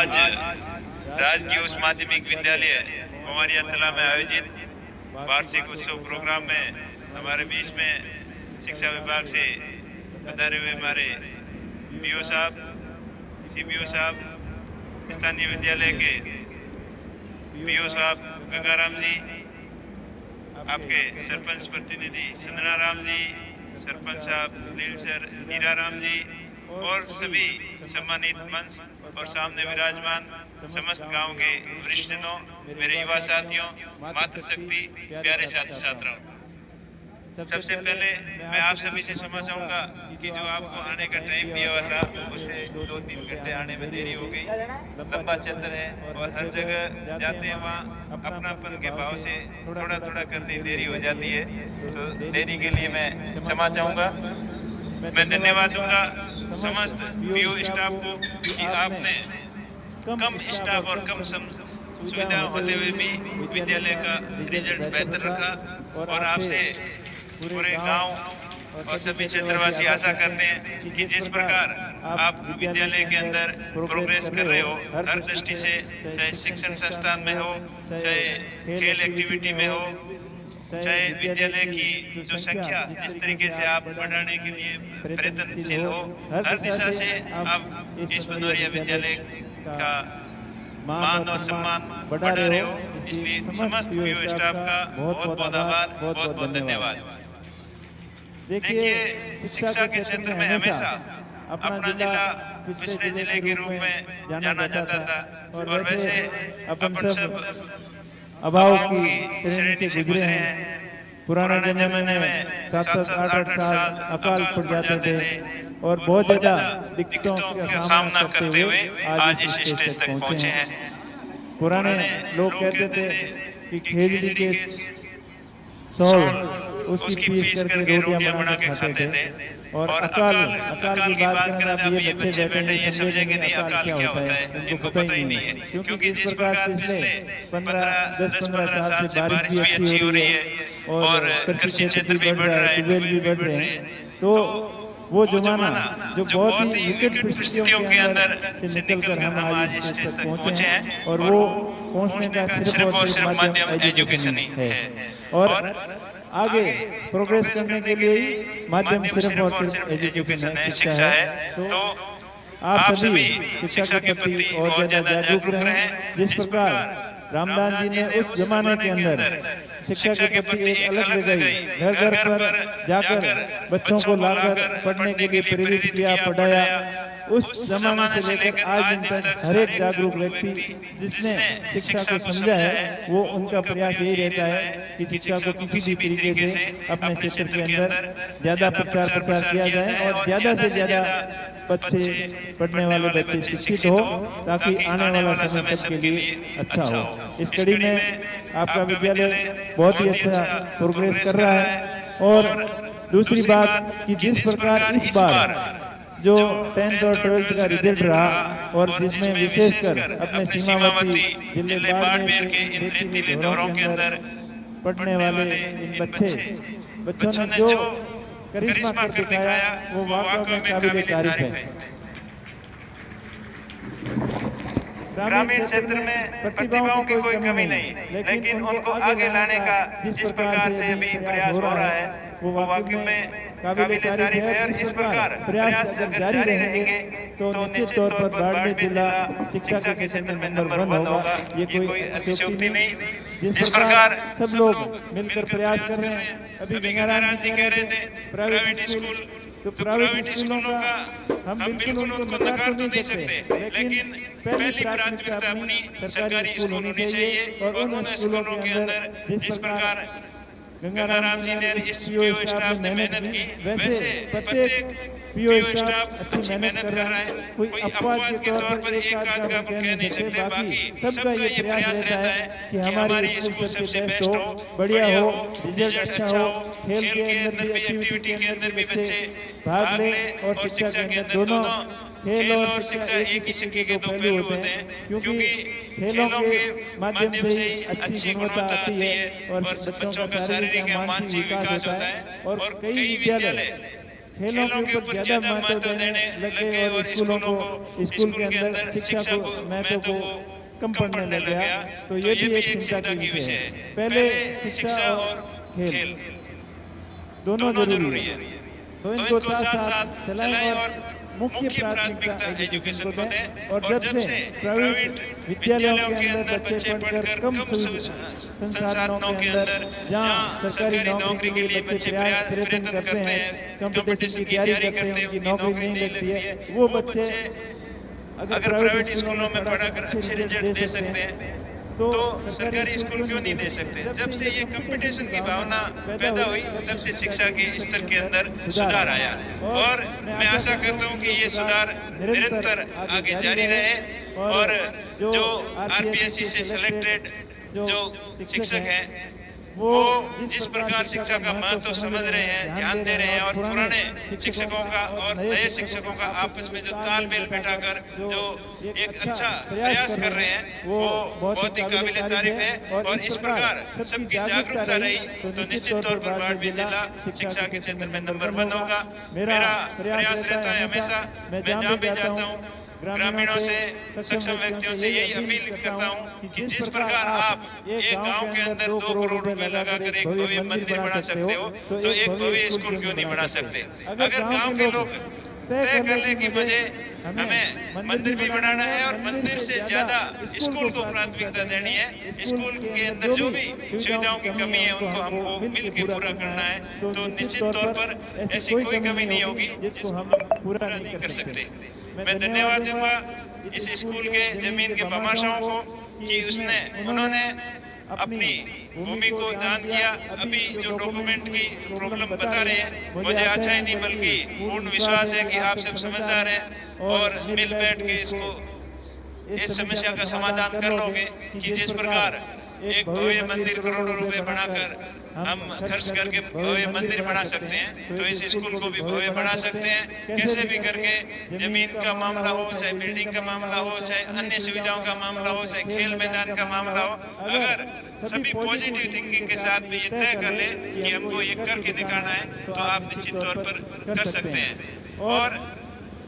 आज राजकीय उच्च माध्यमिक विद्यालय कुमारिया तला में आयोजित वार्षिक उत्सव प्रोग्राम में हमारे बीच में शिक्षा विभाग से पधारे हुए हमारे बीओ साहब, सीबीओ साहब, स्थानीय विद्यालय के बीओ साहब गंगाराम जी, आपके सरपंच प्रतिनिधि संजना राम जी, सरपंच साहब नील सर हीराराम जी और सभी सम्मानित मंच और सामने विराजमान समस्त गांव के वरिष्ठजनों, मेरे युवा साथियों, मातृशक्ति, प्यारे छात्र छात्राओं, सबसे पहले मैं आप सभी से क्षमा चाहूंगा कि जो आपको आने का टाइम दिया हुआ था उससे 2-3 घंटे आने में देरी हो गई। लंबा चक्कर है और हर जगह जाते हैं वहाँ अपनापन के भाव से थोड़ा थोड़ा करते देरी हो जाती है, तो देरी के लिए मैं क्षमा चाहूंगा। मैं धन्यवाद दूंगा समस्त बीओ स्टाफ को कि आपने कम स्टाफ और कम सुविधा होते हुए भी विद्यालय का रिजल्ट बेहतर रखा और आपसे पूरे गांव और सभी क्षेत्रवासी आशा करते हैं कि जिस प्रकार आप विद्यालय के अंदर प्रोग्रेस कर रहे हो हर दृष्टि से, चाहे शिक्षण संस्थान में हो, चाहे खेल एक्टिविटी में हो, चाहे विद्यालय की जो संख्या जिस तरीके से आप बढ़ाने के लिए प्रयत्नशील हो, हर दिशा से आप इस बनोरिया विद्यालय का मान और सम्मान बढ़ा रहे हो। इसलिए समस्त बीओ स्टाफ का बहुत बहुत आभार, बहुत बहुत धन्यवाद। देखिए, शिक्षा के क्षेत्र में हमेशा अपना जिला पिछड़े जिले के रूप में जाना जाता था और वैसे अपन सब अभाव की श्रेणी से गुजरे हैं। पुराने जमाने में 7-8 साल अकाल पड़ जाते थे और बहुत ज्यादा दिक्कतों का सामना करते हुए आज इस स्टेज तक पहुंचे हैं। पुराने लोग कहते थे कि खेजड़ी के सौल उसकी पीस करके रोटियां बना के खाते थे और अकाल की बात करें अब ये बच्चे बैठे ये समझेंगे नहीं अकाल क्या होता है, इनको पता ही नहीं है। क्योंकि जिस प्रकार पिछले 10-15 साल से बारिश भी अच्छी हो रही है और कृषि क्षेत्र भी बढ़ रहा है, ट्यूबवेल भी बढ़ रहे हैं, तो वो जमाना जो बहुत ही विकट परिस्थितियों के अंदर से निकलकर हम आज इस स्टेज तक पहुंचे हैं और वो पहुंचने का सिर्फ और सिर्फ माध्यम एजुकेशन ही है और आगे प्रोग्रेस करने के लिए ही माध्यम सिर्फ और सिर्फ एजुकेशन है, शिक्षा है। तो आप सभी शिक्षा के प्रति और ज्यादा जागरूक रहें। जिस प्रकार रामदास जी ने उस जमाने के अंदर शिक्षा के प्रति एक अलग जगह घर घर पर जाकर बच्चों को लाकर पढ़ने के लिए प्रेरित किया, पढ़ाया, उस जमाने से लेकर आज दिन तक हर एक जागरूक व्यक्ति जिसने शिक्षा को समझा है वो उनका प्रयास यही रहता है कि शिक्षा को किसी भी तरीके से अपने क्षेत्र के अंदर ज्यादा प्रचार किया जाए और ज्यादा से ज्यादा बच्चे पढ़ने वाले बच्चे शिक्षित हो ताकि आने वाला समय सबके लिए अच्छा हो। इस कड़ी में आपका विद्यालय बहुत ही अच्छा प्रोग्रेस कर रहा है और दूसरी बात कि जिस प्रकार इस बार जो 10th और 12th का रिजल्ट रहा और जिसमें विशेषकर अपने सीमावर्ती जिले बाड़मेर के इन रेतीले दौरों के अंदर पढ़ने वाले इन बच्चों ने जो करिश्मा कर दिखाया वो वाकई में काबिल तारीफ है। ग्रामीण क्षेत्र में प्रतिभाओं की कोई कमी नहीं, लेकिन उनको आगे लाने का जिस प्रकार से अभी प्रयास हो रहा है वो वाकई में काबिल तारीफ है। इस प्रकार प्रयास अगर जारी रहेंगे तो निश्चित तौर पर बाड़मेर जिला शिक्षा के क्षेत्र में नंबर 1 होगा। ये कोई अतिशयोक्ति नहीं। जिस प्रकार सब लोग मिलकर प्रयास कर रहे हैं, अभी गंगाराम जी कह रहे थे प्राइवेट स्कूल, तो प्राइवेट स्कूलों का हम बिल्कुल उनको नकार तो नहीं सकते, लेकिन पहली प्राथमिकता अपनी सरकारी स्कूल होनी चाहिए और उन स्कूलों के अंदर जिस प्रकार गंगाराम जी ने इस पीओ स्टाफ ने मेहनत की, वैसे प्रत्येक पीओ स्टाफ अच्छी मेहनत कर रहा है। कोई अपवाद के तौर पर एक आध का कह नहीं सकते, बाकी सबका ये प्रयास रहता है कि हमारी स्कूल सबसे बेस्ट हो, बढ़िया हो, रिजल्ट अच्छा हो, खेल के अंदर भी एक्टिविटी के अंदर भी बच्चे भाग ले और शिक्षा के अंदर दोनों खेल और शिक्षा एक ही सिक्के के दो पहलू होते हैं, क्योंकि खेलों के माध्यम से ही अच्छी गुणवत्ता आती है और बच्चों का शारीरिक या मानसिक विकास होता है। और कई विद्यालय खेलों के ऊपर ज्यादा महत्व देने लगे और स्कूलों को, स्कूल के अंदर शिक्षा को महत्व को कम पढ़ने लग गया, तो ये भी एक चिंता की विषय है। पहले शिक्षा और खेल दोनों जरूरी है, तो इनको साथ साथ चलाएं और मुख्य प्राथमिकता एजुकेशन को दें। और जब से प्राइवेट विद्यालयों के अंदर बच्चे पढ़कर कम संसाधनों के अंदर, जहाँ सरकारी नौकरी के लिए बच्चे प्रयत्न करते हैं, कंपटीशन की तैयारी करते हैं, उनकी नौकरी नहीं लगती है, वो बच्चे अगर प्राइवेट स्कूलों में पढ़ाकर अच्छे रिजल्ट दे सकते हैं तो सरकारी स्कूल क्यों नहीं दे सकते। जब से ये कंपटीशन की भावना पैदा हुई, तब से शिक्षा के स्तर के अंदर सुधार आया और मैं आशा करता हूँ कि ये सुधार निरंतर आगे जारी रहे और जो आरपीएससी से सिलेक्टेड जो शिक्षक हैं वो जिस प्रकार शिक्षा का महत्व समझ रहे हैं, ध्यान दे रहे हैं और पुराने शिक्षकों का और नए शिक्षकों का आपस में जो तालमेल बैठाकर जो एक अच्छा प्रयास कर रहे हैं, वो बहुत ही काबिल तारीफ है। और इस प्रकार सबकी जागरूकता रही तो निश्चित तौर पर बाड़मेर जिला शिक्षा के क्षेत्र में नंबर 1 होगा। मेरा प्रयास रहता है हमेशा, मैं जहाँ भी जाता हूँ ग्रामीणों से, सक्षम व्यक्तियों से यही अपील करता हूँ कि जिस प्रकार आप एक गांव के अंदर 2 करोड़ रुपए लगाकर एक भव्य मंदिर बना सकते हो, तो एक भव्य स्कूल क्यों नहीं बना सकते। अगर गांव के लोग तय कर ले कि मुझे हमें मंदिर भी बनाना है और मंदिर से ज्यादा स्कूल को प्राथमिकता देनी है, स्कूल के अंदर जो भी सुविधाओं की कमी है उनको हमको मिलकर पूरा करना है, तो निश्चित तौर पर ऐसी कोई कमी नहीं होगी जिसको हम पूरा नहीं कर सकते। मैं धन्यवाद दूंगा इस स्कूल के जमीन के भामाशाहों को कि उन्होंने अपनी भूमि को दान किया। अभी जो डॉक्यूमेंट की प्रॉब्लम बता रहे हैं, मुझे अच्छा ही नहीं बल्कि पूर्ण विश्वास है कि आप सब समझदार हैं और मिल बैठ के इस समस्या का समाधान कर लोगे कि जिस प्रकार एक भव्य मंदिर करोड़ों रुपए बनाकर हम खर्च करके भव्य मंदिर बना सकते हैं, तो इस स्कूल को भी भव्य बना सकते हैं। कैसे भी करके जमीन का मामला हो, चाहे बिल्डिंग का मामला हो, चाहे अन्य सुविधाओं का मामला हो, चाहे खेल मैदान का मामला हो, अगर सभी पॉजिटिव थिंकिंग के साथ भी ये तय कर ले कि हमको ये करके दिखाना है, तो आप निश्चित तौर पर कर सकते हैं। और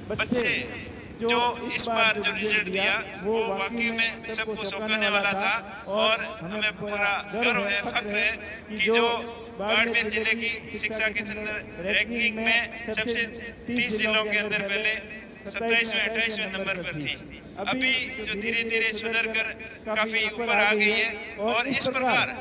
बच्चे जो इस बार जो रिजल्ट दिया वो वाकई में सबको चौंकाने वाला था और हमें पूरा गर्व है, फख्र है कि जो बाड़मेर जिले की शिक्षा के अंदर रैंकिंग में सबसे 30 जिलों के अंदर पहले 27वें 28वें नंबर पर थी, अभी जो धीरे धीरे सुधर कर काफी ऊपर आ गई है। और इस प्रकार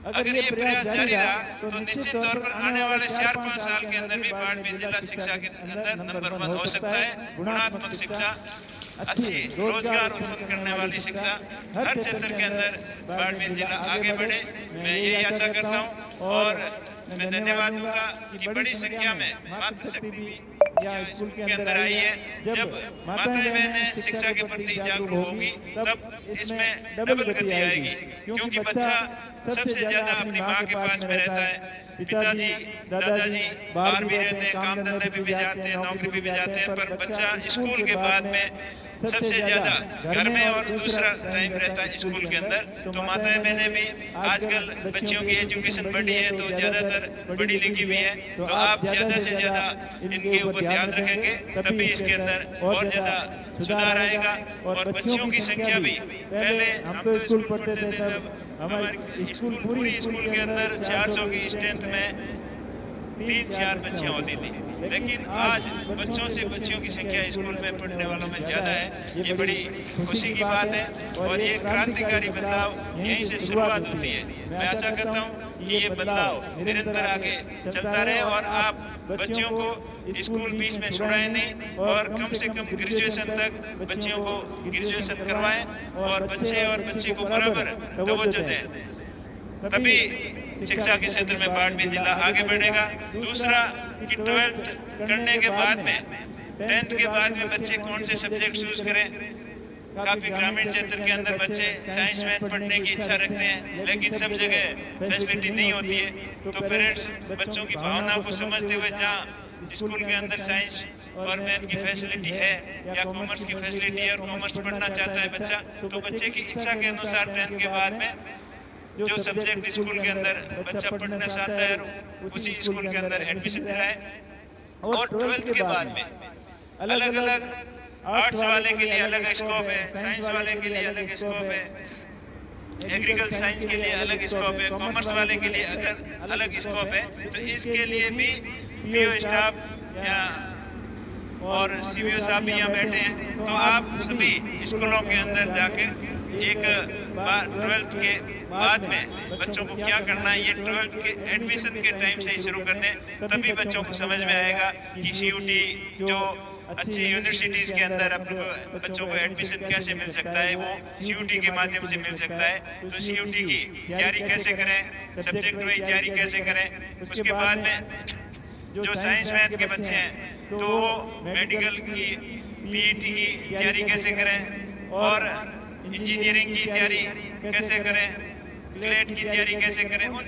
अगर ये प्रयास जारी रहा तो निश्चित तौर पर आने वाले 4-5 साल के अंदर भी बाड़मेर जिला शिक्षा के अंदर नंबर 1 हो सकता है। गुणात्मक शिक्षा, अच्छी रोजगार उत्पन्न करने वाली शिक्षा, हर क्षेत्र के अंदर बाड़मेर जिला आगे बढ़े, मैं यही आशा करता हूँ। और मैं धन्यवाद दूंगा कि बड़ी संख्या में मातृशक्ति भी या स्कूल के अंदर आई है। जब माताएं बहनें शिक्षा के प्रति जागरूक होगी तब इसमें डबल गति आएगी, क्योंकि बच्चा सबसे ज्यादा अपनी माँ के पास में रहता है। पिताजी दादाजी बाहर भी रहते हैं, काम धंधे पे भी जाते हैं, नौकरी पे भी जाते हैं, पर बच्चा स्कूल के बाद में सबसे ज्यादा घर में और दूसरा टाइम रहता है स्कूल के अंदर। तो माताएं बहनें भी आजकल बच्चियों की एजुकेशन बढ़ी है तो ज्यादातर पढ़ी लिखी भी है, तो आप ज्यादा से ज्यादा इनके ऊपर ध्यान रखेंगे तभी इसके अंदर और ज्यादा सुधार आएगा। और बच्चियों की संख्या भी, पहले हम तो स्कूल पढ़ते थे तब हमारी स्कूल पूरी स्कूल के अंदर 400 की स्ट्रेंथ में 3-4 बच्चियां होती थी, लेकिन आज बच्चों से बच्चियों की संख्या स्कूल में पढ़ने वालों में ज्यादा है। ये बड़ी खुशी की बात है और ये क्रांतिकारी बदलाव यहीं से शुरुआत होती है। मैं आशा करता हूँ कि ये बदलाव निरंतर आगे चलता रहे और आप बच्चियों को स्कूल बीच में छुड़ाएं नहीं और कम से कम ग्रेजुएशन तक बच्चियों को ग्रेजुएशन करवाएं और बच्चे और बच्ची को बराबर तवज्जो दें, तभी शिक्षा के क्षेत्र में बाड़मेर जिला आगे बढ़ेगा। दूसरा कि 12th करने के बाद में 10th के बाद में बच्चे कौन से सब्जेक्ट चूज करें। काफी ग्रामीण क्षेत्र के अंदर बच्चे साइंस मैथ पढ़ने की इच्छा रखते हैं, लेकिन सब जगह फैसिलिटी नहीं होती है। तो पेरेंट्स बच्चों की भावनाओं को समझते हुए जहाँ स्कूल के अंदर साइंस और मैथ की फैसिलिटी है या कॉमर्स की फैसिलिटी है और कॉमर्स पढ़ना चाहता है बच्चा, तो बच्चे की इच्छा के अनुसार 10th के बाद में जो सब्जेक्ट स्कूल के अंदर बच्चा पढ़ना चाहता है उसी स्कूल के अंदर एडमिशन दिलाए। और 12th के बाद में अलग अलग आर्ट्स वाले के लिए अलग स्कोप है, साइंस वाले के लिए अलग स्कोप है, एग्रीकल्चर साइंस के लिए अलग स्कोप है, कॉमर्स वाले के लिए अगर अलग स्कोप है, तो इसके लिए भी पीओ स्टाफ या और सीवीओ साहब भी यहाँ बैठे हैं। तो आप सभी स्कूलों के अंदर जाके एक बार 12th के बाद में बच्चों को क्या करना है, ये 12th के एडमिशन के टाइम से ही शुरू कर दें, तभी बच्चों को समझ में आएगा कि सीयूटी जो अच्छी यूनिवर्सिटीज के अंदर अपने बच्चों को एडमिशन कैसे मिल सकता है, वो सीयूटी के माध्यम से मिल सकता है। तो सीयूटी की तैयारी कैसे करें, सब्जेक्ट वाइज तैयारी कैसे करें। उसके बाद में जो साइंस मैथ के बच्चे हैं तो वो मेडिकल की पीईटी की तैयारी कैसे करें और इंजीनियरिंग की तैयारी कैसे करें, ग्रेड की तैयारी कैसे करें, उन